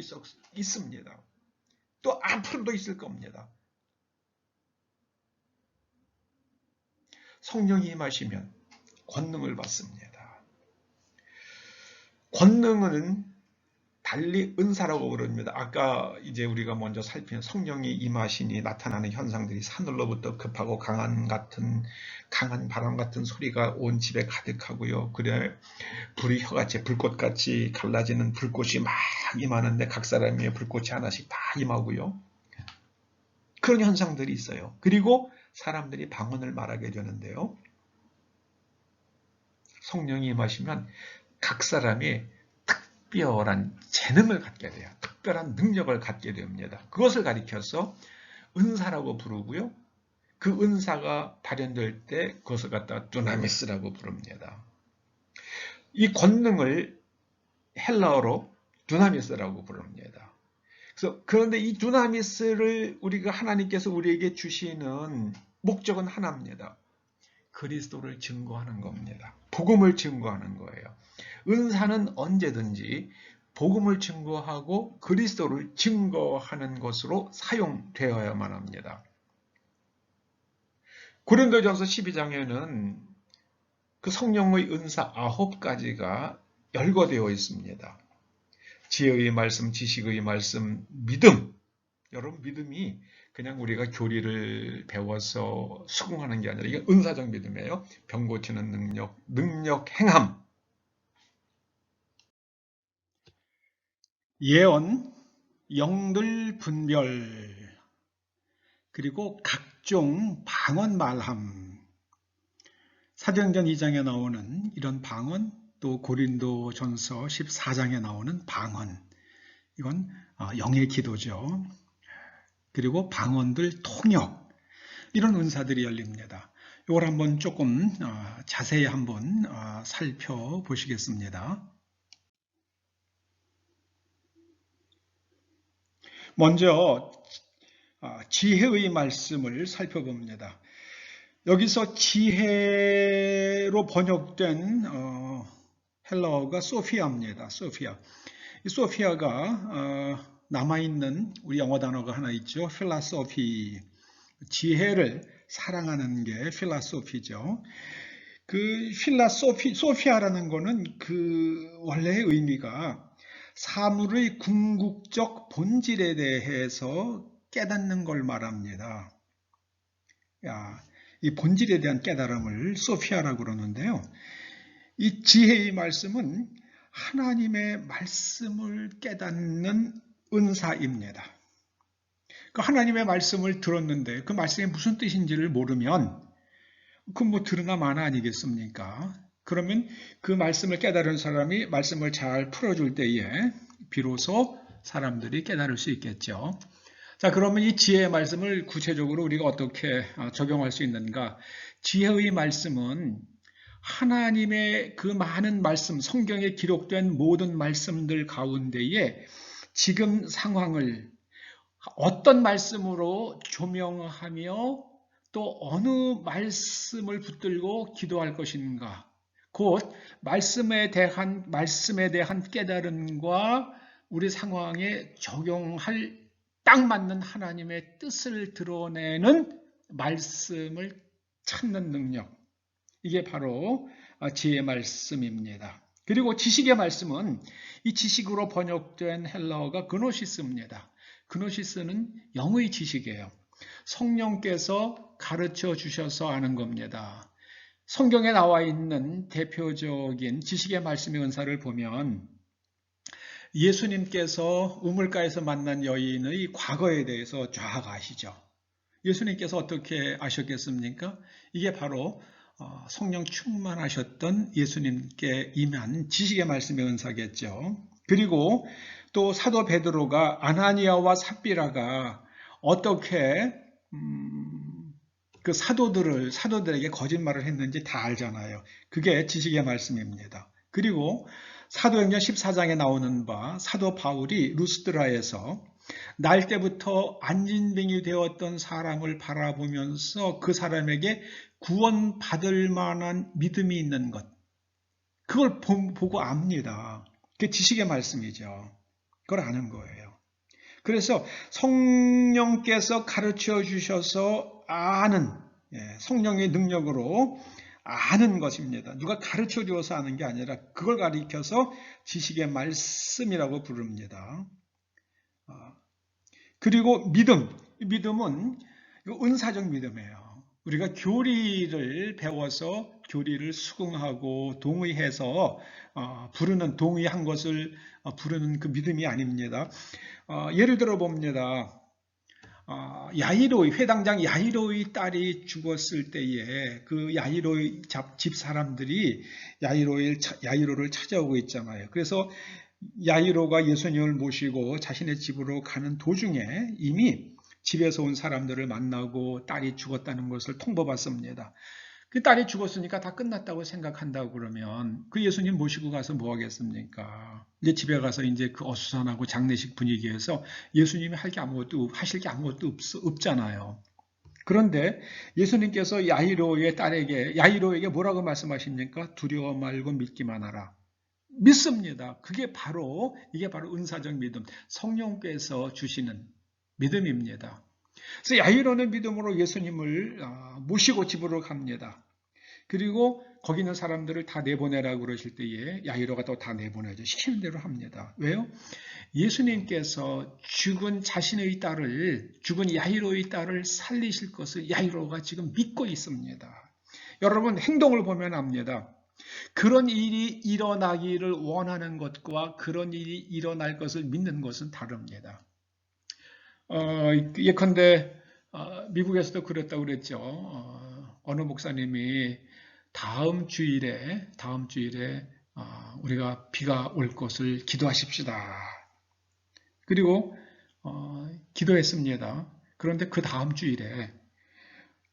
있습니다. 또 앞으로도 있을 겁니다. 성령이 임하시면 권능을 받습니다. 권능은 달리 은사라고 그럽니다. 아까 이제 우리가 먼저 살핀 성령이 임하시니 나타나는 현상들이 하늘로부터 급하고 강한 바람 같은 소리가 온 집에 가득하고요. 그래 불이 혀같이 불꽃같이 갈라지는 불꽃이 막 임하는데 각 사람의 불꽃이 하나씩 다 임하고요. 그런 현상들이 있어요. 그리고 사람들이 방언을 말하게 되는데요. 성령이 임하시면 각 사람이 특별한 재능을 갖게 돼요. 특별한 능력을 갖게 됩니다. 그것을 가리켜서 은사라고 부르고요. 그 은사가 발현될 때 그것을 갖다가 두나미스라고 부릅니다. 이 권능을 헬라어로 두나미스라고 부릅니다. 그런데 이 두나미스를 우리가 하나님께서 우리에게 주시는 목적은 하나입니다. 그리스도를 증거하는 겁니다. 복음을 증거하는 거예요. 은사는 언제든지 복음을 증거하고 그리스도를 증거하는 것으로 사용되어야만 합니다. 고린도전서 12장에는 그 성령의 은사 9가지가 열거되어 있습니다. 지혜의 말씀, 지식의 말씀, 믿음. 여러분, 믿음이 그냥 우리가 교리를 배워서 수긍하는 게 아니라 이게 은사적 믿음이에요. 병 고치는 능력 행함. 예언, 영들 분별, 그리고 각종 방언 말함. 사도행전 2장에 나오는 이런 방언, 또 고린도전서 14장에 나오는 방언. 이건 영의 기도죠. 그리고 방언들 통역. 이런 은사들이 열립니다. 이걸 한번 조금 자세히 한번 살펴보시겠습니다. 먼저 지혜의 말씀을 살펴봅니다. 여기서 지혜로 번역된 헬라어가 소피아입니다. 소피아. 이 소피아가 남아있는 우리 영어 단어가 하나 있죠. 필라소피. 지혜를 사랑하는 게 필라소피죠. 그 소피아라는 거는 그 원래의 의미가 사물의 궁극적 본질에 대해서 깨닫는 걸 말합니다. 이 본질에 대한 깨달음을 소피아라고 그러는데요. 이 지혜의 말씀은 하나님의 말씀을 깨닫는 은사입니다. 그 하나님의 말씀을 들었는데 그 말씀이 무슨 뜻인지를 모르면 그 뭐 들으나 마나 아니겠습니까? 그러면 그 말씀을 깨달은 사람이 말씀을 잘 풀어줄 때에 비로소 사람들이 깨달을 수 있겠죠. 자, 그러면 이 지혜의 말씀을 구체적으로 우리가 어떻게 적용할 수 있는가? 지혜의 말씀은 하나님의 그 많은 말씀, 성경에 기록된 모든 말씀들 가운데에 지금 상황을 어떤 말씀으로 조명하며 또 어느 말씀을 붙들고 기도할 것인가? 곧 말씀에 대한 깨달음과 우리 상황에 적용할 딱 맞는 하나님의 뜻을 드러내는 말씀을 찾는 능력. 이게 바로 지혜의 말씀입니다. 그리고 지식의 말씀은 이 지식으로 번역된 헬라어가 그노시스입니다. 그노시스는 영의 지식이에요. 성령께서 가르쳐 주셔서 아는 겁니다. 성경에 나와 있는 대표적인 지식의 말씀의 은사를 보면 예수님께서 우물가에서 만난 여인의 과거에 대해서 쫙 아시죠. 예수님께서 어떻게 아셨겠습니까? 이게 바로 성령 충만하셨던 예수님께 임한 지식의 말씀의 은사겠죠. 그리고 또 사도 베드로가 아나니아와 삽비라가 어떻게 그 사도들에게 거짓말을 했는지 다 알잖아요. 그게 지식의 말씀입니다. 그리고 사도행전 14장에 나오는 바 사도 바울이 루스드라에서 날 때부터 안진뱅이 되었던 사람을 바라보면서 그 사람에게 구원받을 만한 믿음이 있는 것, 그걸 보고 압니다. 그게 지식의 말씀이죠. 그걸 아는 거예요. 그래서 성령께서 가르쳐 주셔서 아는, 성령의 능력으로 아는 것입니다. 누가 가르쳐 주어서 아는 게 아니라 그걸 가리켜서 지식의 말씀이라고 부릅니다. 그리고 믿음은 은사적 믿음이에요. 우리가 교리를 배워서 교리를 수긍하고 동의해서 동의한 것을 부르는 그 믿음이 아닙니다. 예를 들어 봅니다. 회당장 야이로의 딸이 죽었을 때에 그 야이로의 집 사람들이 야이로를 찾아오고 있잖아요. 그래서 야이로가 예수님을 모시고 자신의 집으로 가는 도중에 이미 집에서 온 사람들을 만나고 딸이 죽었다는 것을 통보받습니다. 그 딸이 죽었으니까 다 끝났다고 생각한다고 그러면 그 예수님 모시고 가서 뭐 하겠습니까? 이제 집에 가서 이제 그 어수선하고 장례식 분위기에서 예수님이 하실 게 아무것도 없잖아요. 그런데 예수님께서 야이로에게 뭐라고 말씀하십니까? 두려워 말고 믿기만 하라. 믿습니다. 이게 바로 은사적 믿음, 성령께서 주시는 믿음입니다. 그래서 야이로는 믿음으로 예수님을 모시고 집으로 갑니다. 그리고 거기 있는 사람들을 다 내보내라고 그러실 때에 야이로가 또 다 내보내죠. 시키는 대로 합니다. 왜요? 예수님께서 죽은 야이로의 딸을 살리실 것을 야이로가 지금 믿고 있습니다. 여러분, 행동을 보면 압니다. 그런 일이 일어나기를 원하는 것과 그런 일이 일어날 것을 믿는 것은 다릅니다. 예컨대 미국에서도 그랬다고 그랬죠. 어느 목사님이 다음 주일에 우리가 비가 올 것을 기도하십시다. 그리고 기도했습니다. 그런데 그 다음 주일에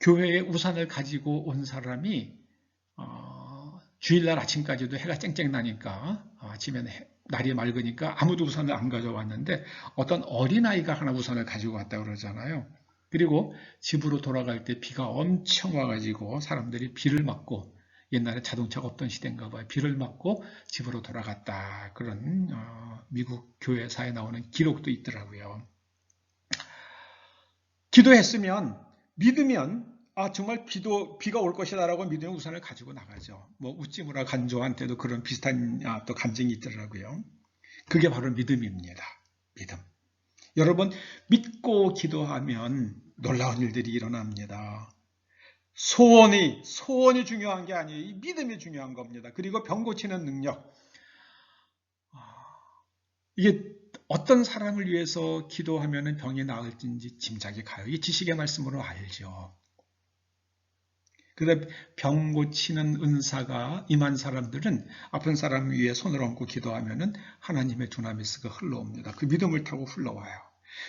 교회에 우산을 가지고 온 사람이 주일날 아침까지도 해가 쨍쨍 나니까 아침에 날이 맑으니까 아무도 우산을 안 가져왔는데 어떤 어린아이가 하나 우산을 가지고 왔다고 그러잖아요. 그리고 집으로 돌아갈 때 비가 엄청 와가지고 사람들이 비를 맞고, 옛날에 자동차가 없던 시대인가 봐요. 비를 맞고 집으로 돌아갔다. 그런 미국 교회사에 나오는 기록도 있더라고요. 기도했으면, 믿으면 정말 비가 올 것이다라고 믿으면 우산을 가지고 나가죠. 뭐 우찌무라 간조한테도 그런 비슷한 또 간증이 있더라고요. 그게 바로 믿음입니다. 믿음. 여러분, 믿고 기도하면 놀라운 일들이 일어납니다. 소원이 중요한 게 아니에요. 이 믿음이 중요한 겁니다. 그리고 병 고치는 능력. 이게 어떤 사람을 위해서 기도하면 병이 나을지 짐작이 가요. 이 지식의 말씀으로 알죠. 그런데 병 고치는 은사가 임한 사람들은 아픈 사람 위에 손을 얹고 기도하면 하나님의 두나미스가 흘러옵니다. 그 믿음을 타고 흘러와요.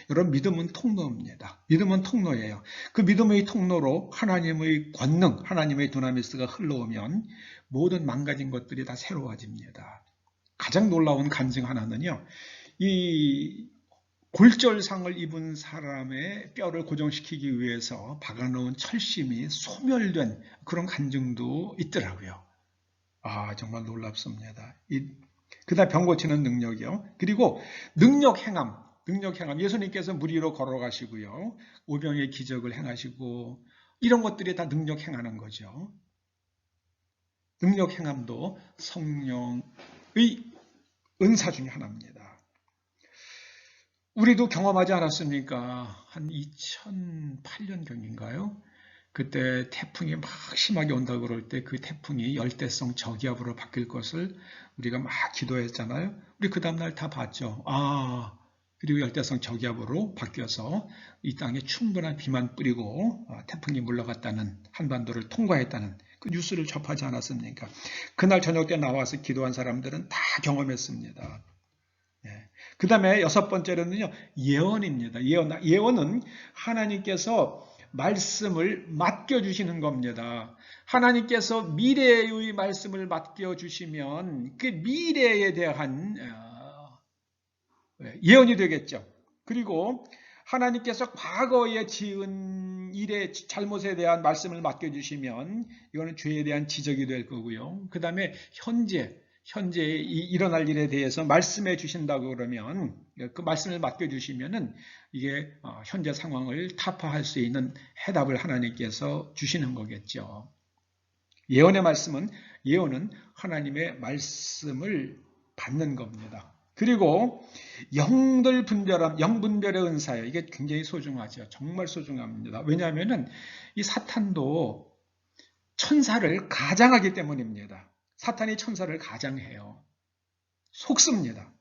여러분, 믿음은 통로입니다. 믿음은 통로예요. 그 믿음의 통로로 하나님의 권능, 하나님의 두나미스가 흘러오면 모든 망가진 것들이 다 새로워집니다. 가장 놀라운 간증 하나는요, 이 골절상을 입은 사람의 뼈를 고정시키기 위해서 박아놓은 철심이 소멸된 그런 간증도 있더라고요. 정말 놀랍습니다. 그다음 병 고치는 능력이요. 그리고 능력 행함. 예수님께서 물 위로 걸어가시고요. 오병의 기적을 행하시고 이런 것들이 다 능력 행하는 거죠. 능력 행함도 성령의 은사 중에 하나입니다. 우리도 경험하지 않았습니까? 한 2008년경인가요? 그때 태풍이 막 심하게 온다고 그럴 때 그 태풍이 열대성 저기압으로 바뀔 것을 우리가 막 기도했잖아요. 우리 그 다음날 다 봤죠. 그리고 열대성 저기압으로 바뀌어서 이 땅에 충분한 비만 뿌리고 태풍이 물러갔다는, 한반도를 통과했다는 그 뉴스를 접하지 않았습니까? 그날 저녁 때 나와서 기도한 사람들은 다 경험했습니다. 그 다음에 6번째로는요, 예언입니다. 예언은 하나님께서 말씀을 맡겨주시는 겁니다. 하나님께서 미래의 말씀을 맡겨주시면 그 미래에 대한 예언이 되겠죠. 그리고 하나님께서 과거에 지은 일의 잘못에 대한 말씀을 맡겨주시면 이거는 죄에 대한 지적이 될 거고요. 그 다음에 현재 일어날 일에 대해서 말씀해 주신다고 그러면 그 말씀을 맡겨주시면은 이게 현재 상황을 타파할 수 있는 해답을 하나님께서 주시는 거겠죠. 예언은 하나님의 말씀을 받는 겁니다. 그리고 영분별의 은사예요. 이게 굉장히 소중하죠. 정말 소중합니다. 왜냐하면은 이 사탄도 천사를 가장하기 때문입니다. 사탄이 천사를 가장해요. 속습니다.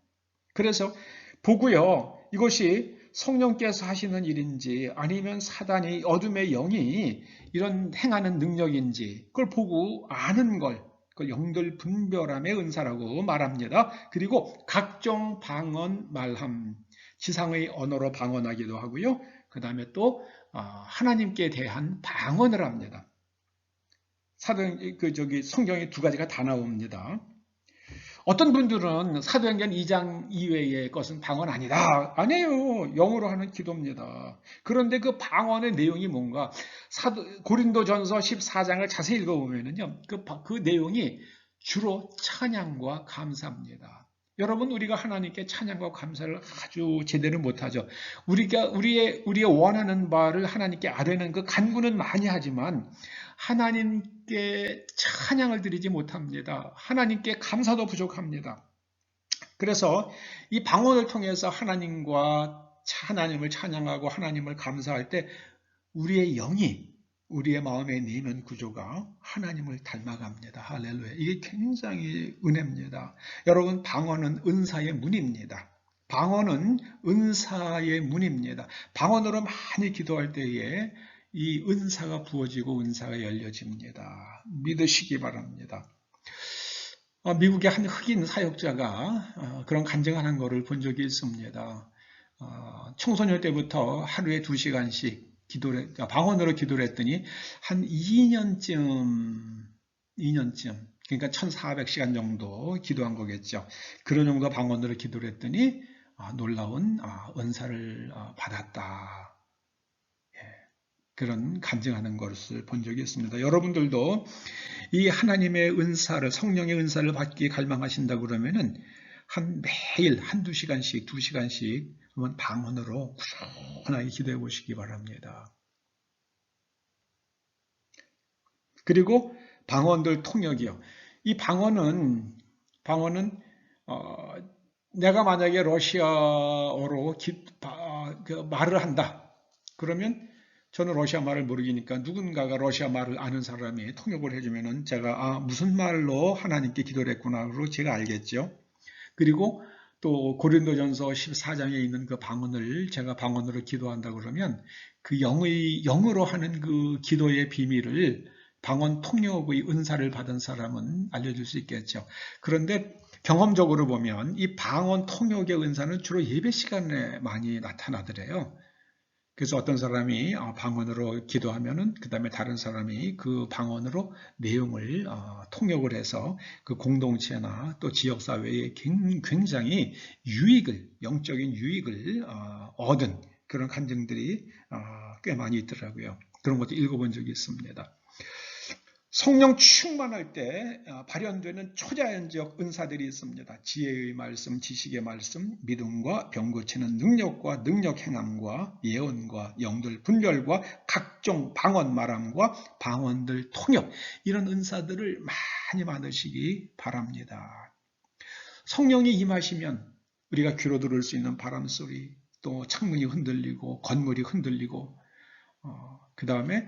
그래서 보고요, 이것이 성령께서 하시는 일인지 아니면 사단이, 어둠의 영이 이런 행하는 능력인지 그걸 보고 아는 걸, 그걸 영들 분별함의 은사라고 말합니다. 그리고 각종 방언 말함, 지상의 언어로 방언하기도 하고요. 그 다음에 또 하나님께 대한 방언을 합니다. 성경에 두 가지가 다 나옵니다. 어떤 분들은 사도행전 2장 이외의 것은 방언 아니다. 아니에요. 영어로 하는 기도입니다. 그런데 그 방언의 내용이 뭔가 고린도전서 14장을 자세히 읽어보면요. 그 내용이 주로 찬양과 감사입니다. 여러분, 우리가 하나님께 찬양과 감사를 아주 제대로 못하죠. 우리의 원하는 바를 하나님께 아뢰는 그 간구는 많이 하지만 하나님께 찬양을 드리지 못합니다. 하나님께 감사도 부족합니다. 그래서 이 방언을 통해서 하나님을 찬양하고 하나님을 감사할 때 우리의 영이, 우리의 마음의 내면 구조가 하나님을 닮아갑니다. 할렐루야. 이게 굉장히 은혜입니다. 여러분, 방언은 은사의 문입니다. 방언은 은사의 문입니다. 방언으로 많이 기도할 때에 이 은사가 부어지고 은사가 열려집니다. 믿으시기 바랍니다. 미국의 한 흑인 사역자가 그런 간증하는 것을 본 적이 있습니다. 청소년 때부터 하루에 2시간씩 방언으로 기도를 했더니 한 2년쯤, 그러니까 1400시간 정도 기도한 거겠죠. 그런 정도 방언으로 기도를 했더니 놀라운 은사를 받았다. 그런 간증하는 것을 본 적이 있습니다. 여러분들도 이 하나님의 은사를, 성령의 은사를 받기 갈망하신다 그러면은 매일 1-2시간씩, 2시간씩 한번 방언으로 꾸준하게 기도해 보시기 바랍니다. 그리고 방언들 통역이요. 이 방언은 내가 만약에 러시아어로 말을 한다. 그러면 저는 러시아 말을 모르니까 누군가가 러시아 말을 아는 사람이 통역을 해주면은 제가 무슨 말로 하나님께 기도를 했구나 그러고 제가 알겠죠. 그리고 또 고린도전서 14장에 있는 그 방언을 제가 방언으로 기도한다 그러면 그 영으로 하는 그 기도의 비밀을 방언 통역의 은사를 받은 사람은 알려줄 수 있겠죠. 그런데 경험적으로 보면 이 방언 통역의 은사는 주로 예배 시간에 많이 나타나더래요. 그래서 어떤 사람이 방언으로 기도하면은 그 다음에 다른 사람이 그 방언으로 내용을 통역을 해서 그 공동체나 또 지역사회에 굉장히 영적인 유익을 얻은 그런 간증들이 꽤 많이 있더라고요. 그런 것도 읽어본 적이 있습니다. 성령 충만할 때 발현되는 초자연적 은사들이 있습니다. 지혜의 말씀, 지식의 말씀, 믿음과 병 고치는 능력과 능력 행함과 예언과 영들 분별과 각종 방언 말함과 방언들 통역, 이런 은사들을 많이 받으시기 바랍니다. 성령이 임하시면 우리가 귀로 들을 수 있는 바람소리, 또 창문이 흔들리고 건물이 흔들리고 그 다음에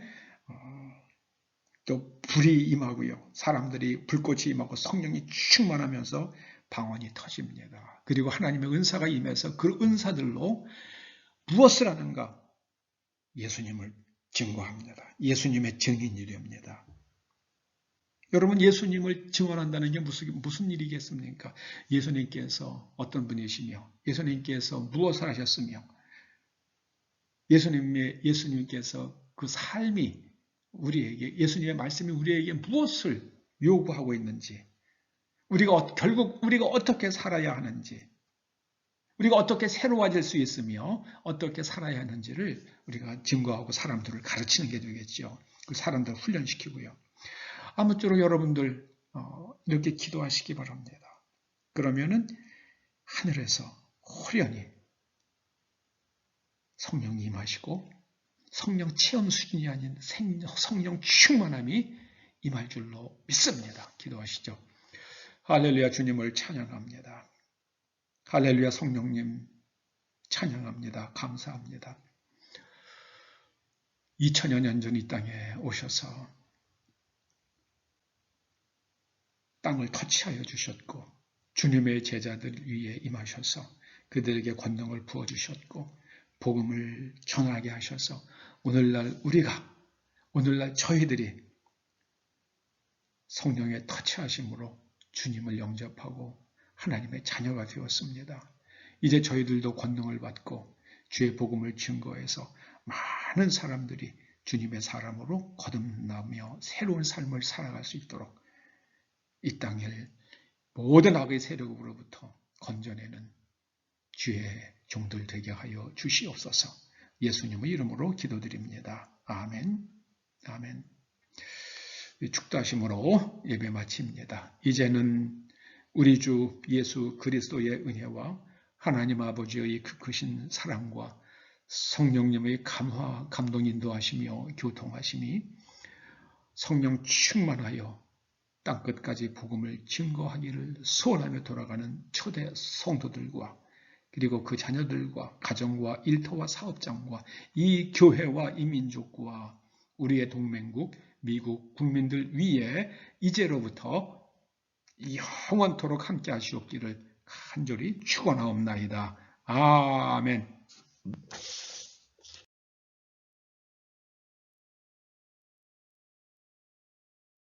또 불이 임하고요. 사람들이 불꽃이 임하고 성령이 충만하면서 방언이 터집니다. 그리고 하나님의 은사가 임해서 그 은사들로 무엇을 하는가? 예수님을 증거합니다. 예수님의 증인이 됩니다. 여러분, 예수님을 증언한다는 게 무슨 일이겠습니까? 예수님께서 어떤 분이시며 예수님께서 무엇을 하셨으며 예수님께서 그 삶이 예수님의 말씀이 우리에게 무엇을 요구하고 있는지, 결국 우리가 어떻게 살아야 하는지, 우리가 어떻게 새로워질 수 있으며 어떻게 살아야 하는지를 우리가 증거하고 사람들을 가르치는 게 되겠죠. 그 사람들을 훈련시키고요. 아무쪼록 여러분들 이렇게 기도하시기 바랍니다. 그러면은 하늘에서 호련히 성령이 임하시고 성령 체험 수준이 아닌 성령 충만함이 임할 줄로 믿습니다. 기도하시죠. 할렐루야, 주님을 찬양합니다. 할렐루야, 성령님 찬양합니다. 감사합니다. 2000여 년 전 이 땅에 오셔서 땅을 터치하여 주셨고 주님의 제자들 위에 임하셔서 그들에게 권능을 부어주셨고 복음을 전하게 하셔서 오늘날 저희들이 성령의 터치하심으로 주님을 영접하고 하나님의 자녀가 되었습니다. 이제 저희들도 권능을 받고 주의 복음을 증거해서 많은 사람들이 주님의 사람으로 거듭나며 새로운 삶을 살아갈 수 있도록 이 땅을 모든 악의 세력으로부터 건져내는 주의 종들 되게 하여 주시옵소서. 예수님의 이름으로 기도드립니다. 아멘. 아멘. 축도하심으로 예배 마칩니다. 이제는 우리 주 예수 그리스도의 은혜와 하나님 아버지의 그 크신 사랑과 성령님의 감화, 감동 인도하시며 교통하심이 성령 충만하여 땅끝까지 복음을 증거하기를 소원하며 돌아가는 초대 성도들과 그리고 그 자녀들과 가정과 일터와 사업장과 이 교회와 이 민족과 우리의 동맹국 미국 국민들 위에 이제로부터 영원토록 함께 하시옵기를 간절히 축원하옵나이다. 아멘.